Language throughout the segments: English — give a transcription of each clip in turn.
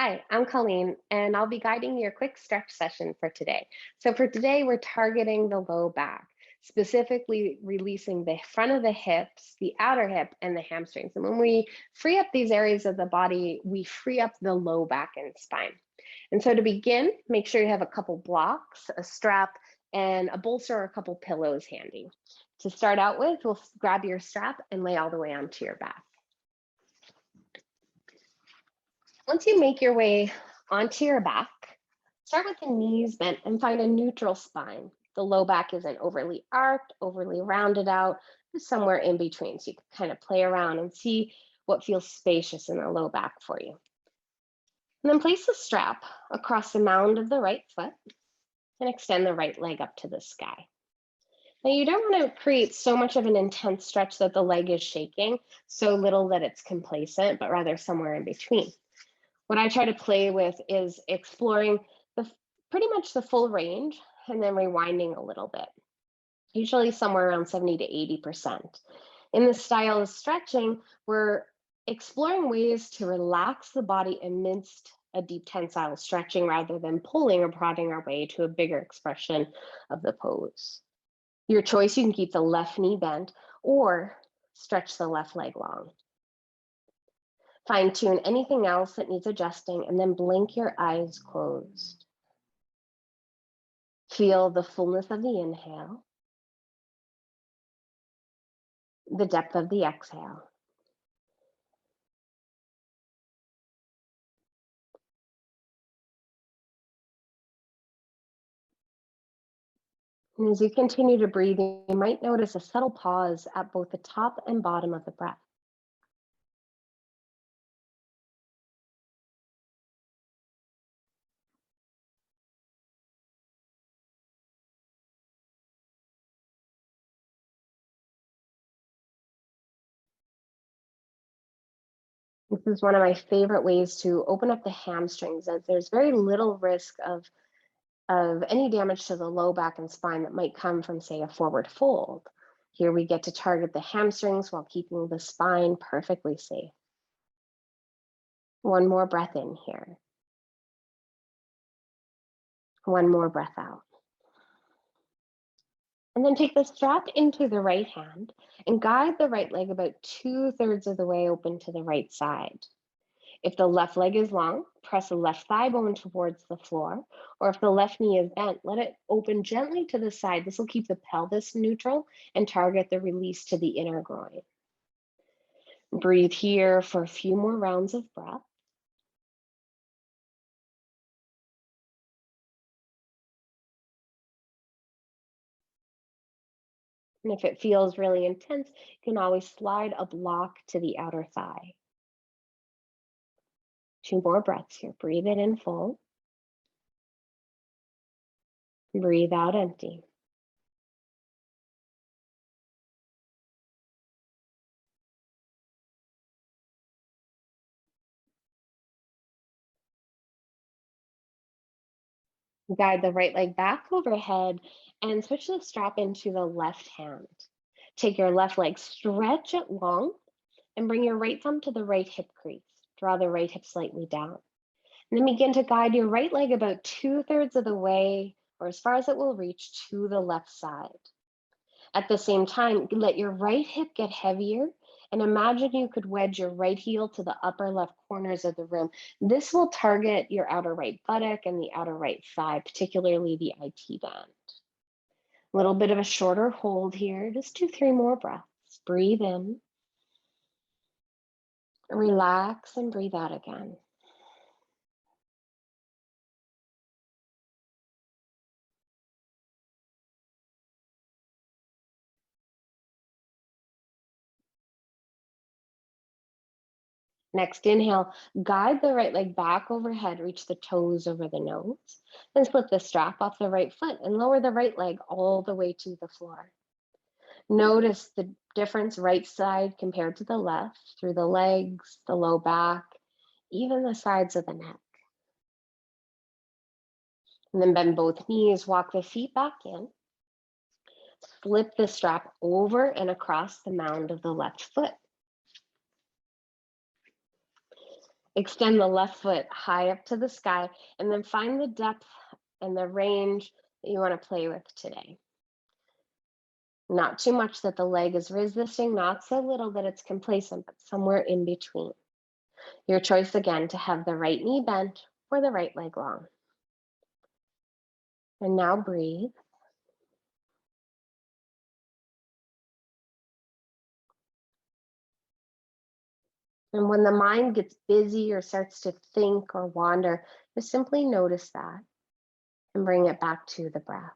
Hi, I'm Colleen, and I'll be guiding your quick stretch session for today. So for today, we're targeting the low back, specifically releasing the front of the hips, the outer hip, and the hamstrings. And when we free up these areas of the body, we free up the low back and spine. And so to begin, make sure you have a couple blocks, a strap, and a bolster or a couple pillows handy. To start out with, we'll grab your strap and lay all the way onto your back. Once you make your way onto your back, start with the knees bent and find a neutral spine. The low back isn't overly arched, overly rounded out, just somewhere in between. So you can kind of play around and see what feels spacious in the low back for you. And then place the strap across the mound of the right foot and extend the right leg up to the sky. Now you don't want to create so much of an intense stretch that the leg is shaking, so little that it's complacent, but rather somewhere in between. What I try to play with is exploring pretty much the full range and then rewinding a little bit, usually somewhere around 70 to 80%. In this style of stretching, we're exploring ways to relax the body amidst a deep tensile stretching rather than pulling or prodding our way to a bigger expression of the pose. Your choice, you can keep the left knee bent or stretch the left leg long. Fine tune anything else that needs adjusting and then blink your eyes closed. Feel the fullness of the inhale, the depth of the exhale. And as you continue to breathe, you might notice a subtle pause at both the top and bottom of the breath. This is one of my favorite ways to open up the hamstrings, as there's very little risk of any damage to the low back and spine that might come from, say, a forward fold. Here we get to target the hamstrings while keeping the spine perfectly safe. One more breath in here. One more breath out. And then take the strap into the right hand and guide the right leg about 2/3 of the way open to the right side. If the left leg is long, press the left thigh bone towards the floor, or if the left knee is bent, let it open gently to the side. This will keep the pelvis neutral and target the release to the inner groin. Breathe here for a few more rounds of breath. And if it feels really intense, you can always slide a block to the outer thigh. 2 more breaths here. Breathe it in full. Breathe out empty. Guide the right leg back overhead and switch the strap into the left hand. Take your left leg, stretch it long, and bring your right thumb to the right hip crease. Draw the right hip slightly down. And then begin to guide your right leg about 2/3 of the way, or as far as it will reach, to the left side. At the same time, let your right hip get heavier and imagine you could wedge your right heel to the upper left corners of the room. This will target your outer right buttock and the outer right thigh, particularly the IT band. A little bit of a shorter hold here, just 2-3 more breaths. Breathe in, relax, and breathe out again. Next, inhale, guide the right leg back overhead, reach the toes over the nose, then split the strap off the right foot and lower the right leg all the way to the floor. Notice the difference right side compared to the left, through the legs, the low back, even the sides of the neck. And then bend both knees, walk the feet back in, flip the strap over and across the mound of the left foot. Extend the left foot high up to the sky, and then find the depth and the range that you want to play with today. Not too much that the leg is resisting, not so little that it's complacent, but somewhere in between. Your choice again to have the right knee bent or the right leg long. And now breathe. And when the mind gets busy or starts to think or wander, just simply notice that and bring it back to the breath.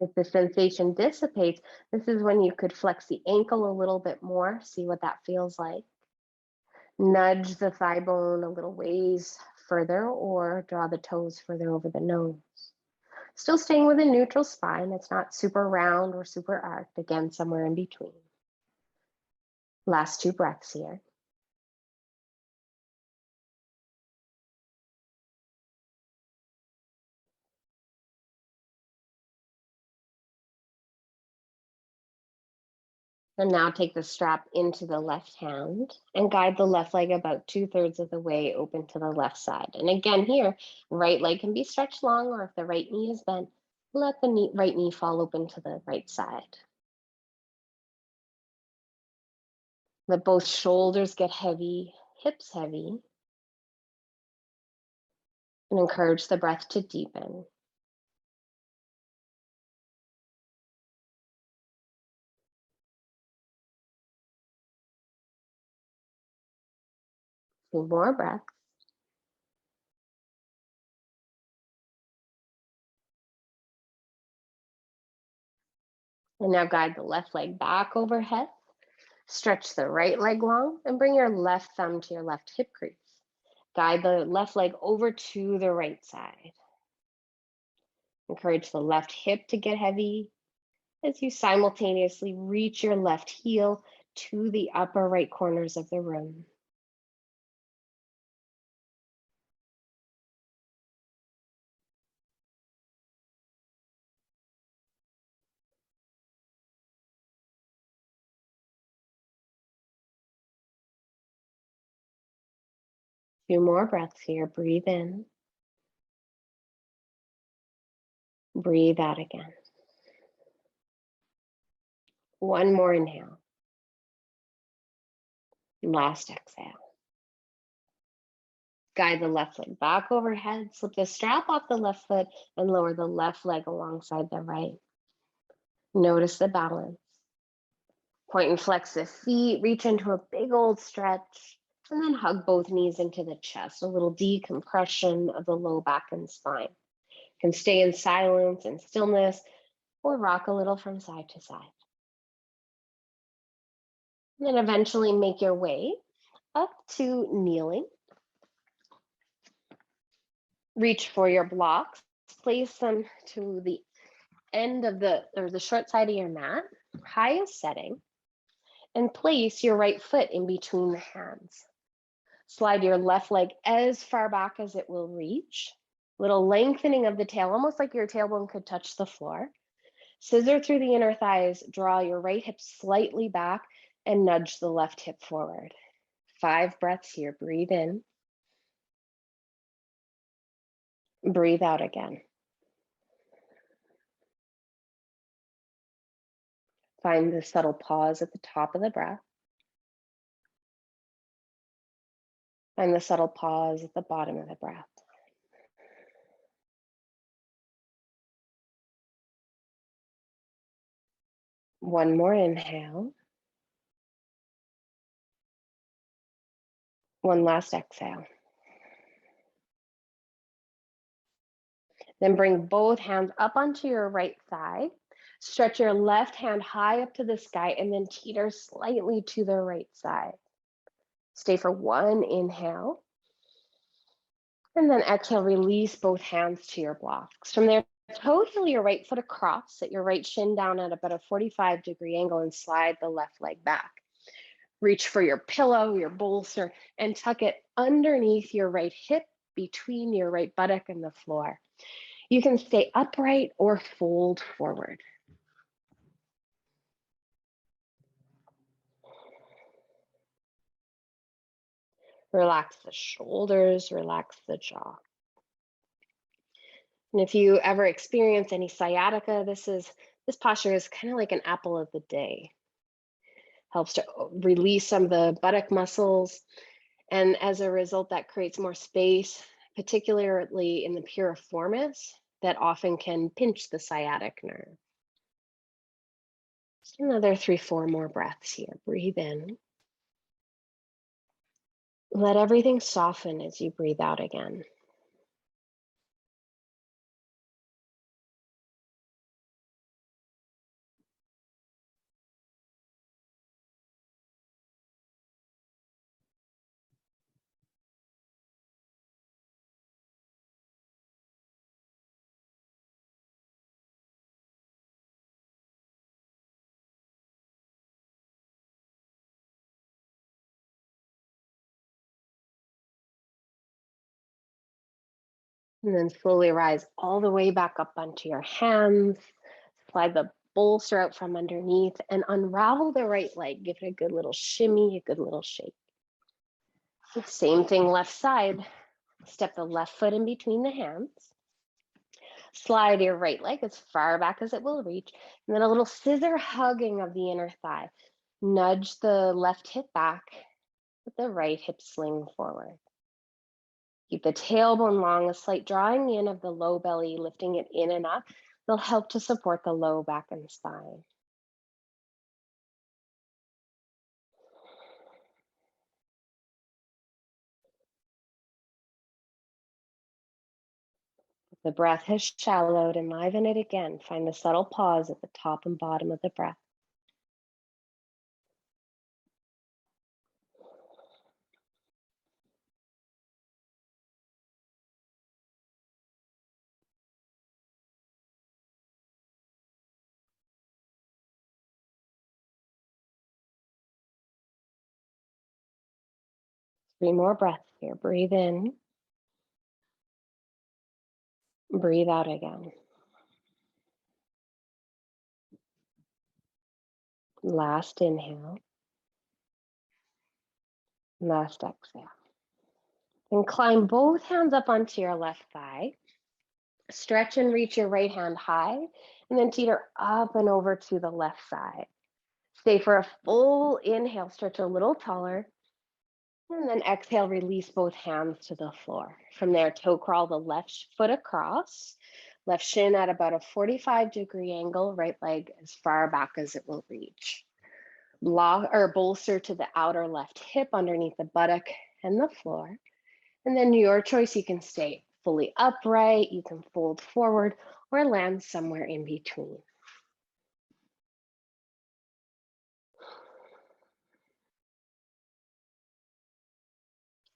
If the sensation dissipates, this is when you could flex the ankle a little bit more, see what that feels like. Nudge the thigh bone a little ways further or draw the toes further over the nose. Still staying with a neutral spine. It's not super round or super arched. Again, somewhere in between. Last 2 breaths here. And now take the strap into the left hand and guide the left leg about 2/3 of the way open to the left side. And again here, right leg can be stretched long, or if the right knee is bent, let the right knee fall open to the right side. Let both shoulders get heavy, hips heavy, and encourage the breath to deepen. Few more breaths. And now guide the left leg back overhead. Stretch the right leg long and bring your left thumb to your left hip crease. Guide the left leg over to the right side. Encourage the left hip to get heavy as you simultaneously reach your left heel to the upper right corners of the room. Few more breaths here. Breathe in. Breathe out again. One more inhale. Last exhale. Guide the left leg back overhead. Slip the strap off the left foot and lower the left leg alongside the right. Notice the balance. Point and flex the feet. Reach into a big old stretch. And then hug both knees into the chest. A little decompression of the low back and spine. You can stay in silence and stillness or rock a little from side to side. And then eventually make your way up to kneeling. Reach for your blocks. Place them to the end of the short side of your mat, highest setting, and place your right foot in between the hands. Slide your left leg as far back as it will reach. Little lengthening of the tail, almost like your tailbone could touch the floor. Scissor through the inner thighs, draw your right hip slightly back, and nudge the left hip forward. 5 breaths here. Breathe in. Breathe out again. Find the subtle pause at the top of the breath. Find the subtle pause at the bottom of the breath. One more inhale. One last exhale. Then bring both hands up onto your right thigh. Stretch your left hand high up to the sky and then teeter slightly to the right side. Stay for one inhale. And then exhale, release both hands to your blocks. From there, Toe heel your right foot across, set your right shin down at about a 45-degree angle and slide the left leg back. Reach for your pillow, your bolster, and tuck it underneath your right hip between your right buttock and the floor. You can stay upright or fold forward. Relax the shoulders, relax the jaw. And if you ever experience any sciatica, this posture is kind of like an apple of the day. Helps to release some of the buttock muscles, and as a result, that creates more space, particularly in the piriformis, that often can pinch the sciatic nerve. Just another 3, 4 more breaths here. Breathe in. Let everything soften as you breathe out again. And then slowly rise all the way back up onto your hands. Slide the bolster out from underneath and unravel the right leg. Give it a good little shimmy, a good little shake. Same thing left side. Step the left foot in between the hands. Slide your right leg as far back as it will reach. And then a little scissor hugging of the inner thigh. Nudge the left hip back with the right hip sling forward. Keep the tailbone long, a slight drawing in of the low belly, lifting it in and up. They'll help to support the low back and spine. If the breath has shallowed, enliven it again. Find the subtle pause at the top and bottom of the breath. Three more breaths here. Breathe in. Breathe out again. Last inhale. Last exhale. And climb both hands up onto your left thigh. Stretch and reach your right hand high, and then teeter up and over to the left side. Stay for a full inhale, stretch a little taller, and then exhale, release both hands to the floor. From there, toe crawl the left foot across, left shin at about a 45-degree angle, right leg as far back as it will reach. Block or bolster to the outer left hip underneath the buttock and the floor. And then your choice, you can stay fully upright, you can fold forward, or land somewhere in between.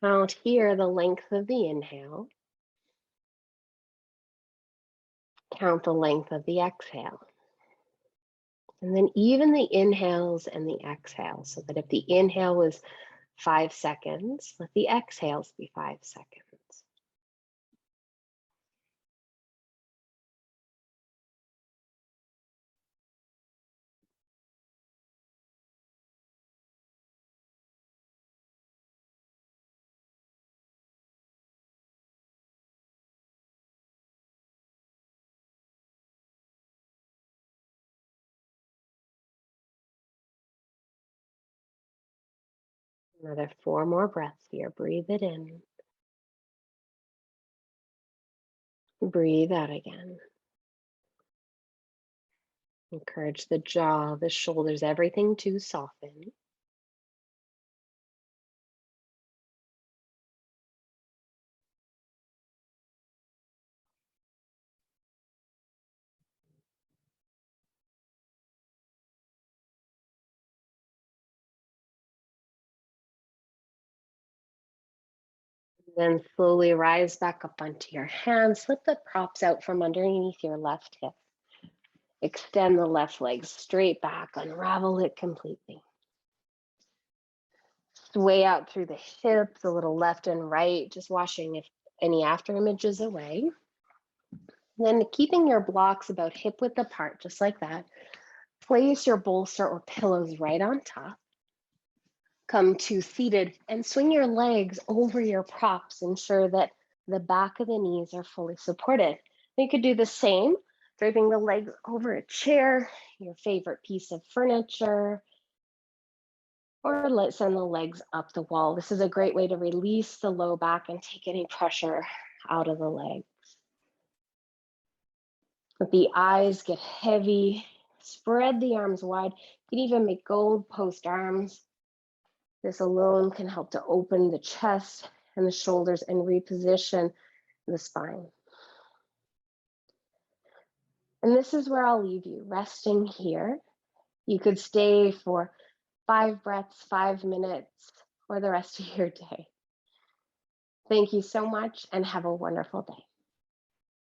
Count here the length of the inhale. Count the length of the exhale. And then even the inhales and the exhales, so that if the inhale was 5 seconds, let the exhales be 5 seconds. Another 4 more breaths here. Breathe it in. Breathe out again. Encourage the jaw, the shoulders, everything to soften. Then slowly rise back up onto your hands. Slip the props out from underneath your left hip. Extend the left leg straight back, unravel it completely. Sway out through the hips, a little left and right, just washing any after images away. Then keeping your blocks about hip width apart, just like that. Place your bolster or pillows right on top. Come to seated and swing your legs over your props. Ensure that the back of the knees are fully supported. You could do the same, draping the legs over a chair, your favorite piece of furniture, or let's send the legs up the wall. This is a great way to release the low back and take any pressure out of the legs. Let the eyes get heavy. Spread the arms wide. You can even make gold post arms. This alone can help to open the chest and the shoulders and reposition the spine. And this is where I'll leave you, resting here. You could stay for 5 breaths, 5 minutes, or the rest of your day. Thank you so much and have a wonderful day.